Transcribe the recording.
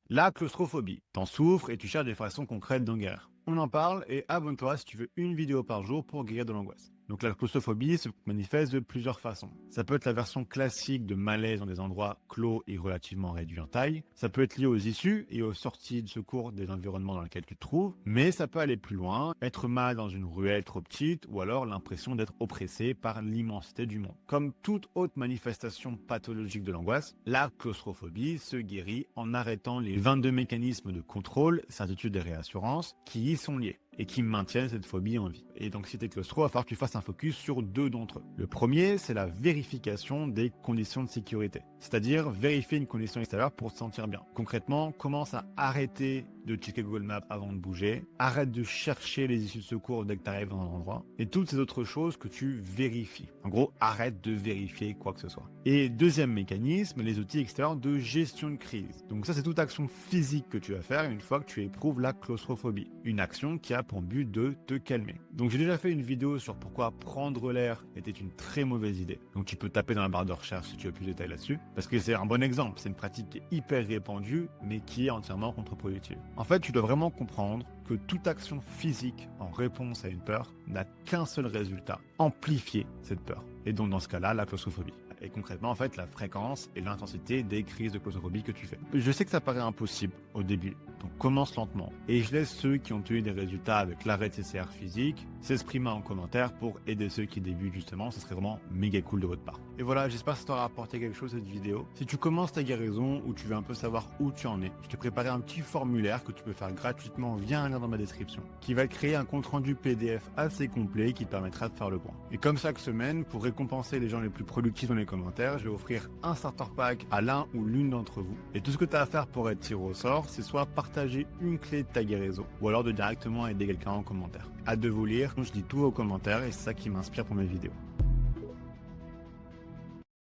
La claustrophobie. T'en souffres et tu cherches des façons concrètes d'en guérir. On en parle et abonne-toi si tu veux une vidéo par jour pour guérir de l'angoisse. Donc la claustrophobie se manifeste de plusieurs façons. Ça peut être la version classique de malaise dans des endroits clos et relativement réduits en taille. Ça peut être lié aux issues et aux sorties de secours des environnements dans lesquels tu te trouves. Mais ça peut aller plus loin, être mal dans une ruelle trop petite ou alors l'impression d'être oppressé par l'immensité du monde. Comme toute autre manifestation pathologique de l'angoisse, la claustrophobie se guérit en arrêtant les 22 mécanismes de contrôle, certitude et réassurance qui y sont liés et qui maintiennent cette phobie en vie. Et donc si tu es claustro, il va falloir que tu fasses un focus sur deux d'entre eux. Le premier, c'est la vérification des conditions de sécurité. C'est-à-dire vérifier une condition extérieure pour se sentir bien. Concrètement, commence à arrêter de checker Google Maps avant de bouger, arrête de chercher les issues de secours dès que tu arrives dans un endroit, et toutes ces autres choses que tu vérifies. En gros, arrête de vérifier quoi que ce soit. Et deuxième mécanisme, les outils extérieurs de gestion de crise. Donc ça, c'est toute action physique que tu vas faire une fois que tu éprouves la claustrophobie. Une action qui a pour but de te calmer. Donc j'ai déjà fait une vidéo sur pourquoi prendre l'air était une très mauvaise idée. Donc tu peux taper dans la barre de recherche si tu veux plus de détails là-dessus. Parce que c'est un bon exemple, c'est une pratique qui est hyper répandue, mais qui est entièrement contre-productive. En fait, tu dois vraiment comprendre que toute action physique en réponse à une peur n'a qu'un seul résultat, amplifier cette peur. Et donc dans ce cas-là, la claustrophobie. Et concrètement, en fait, la fréquence et l'intensité des crises de claustrophobie que tu fais. Je sais que ça paraît impossible au début, donc commence lentement. Et je laisse ceux qui ont eu des résultats avec l'arrêt de CCR physique s'exprimer en commentaire pour aider ceux qui débutent justement. Ce serait vraiment méga cool de votre part. Et voilà, j'espère que ça t'aura apporté quelque chose cette vidéo. Si tu commences ta guérison ou tu veux un peu savoir où tu en es, je t'ai préparé un petit formulaire que tu peux faire gratuitement via un lien dans ma description, qui va créer un compte-rendu PDF assez complet qui te permettra de faire le point. Et comme chaque semaine, pour récompenser les gens les plus productifs dans les commentaires, je vais offrir un starter pack à l'un ou l'une d'entre vous. Et tout ce que tu as à faire pour être tiré au sort, c'est soit partager une clé de ta guérison, ou alors de directement aider quelqu'un en commentaire. Hâte de vous lire, je lis tout vos commentaires et c'est ça qui m'inspire pour mes vidéos.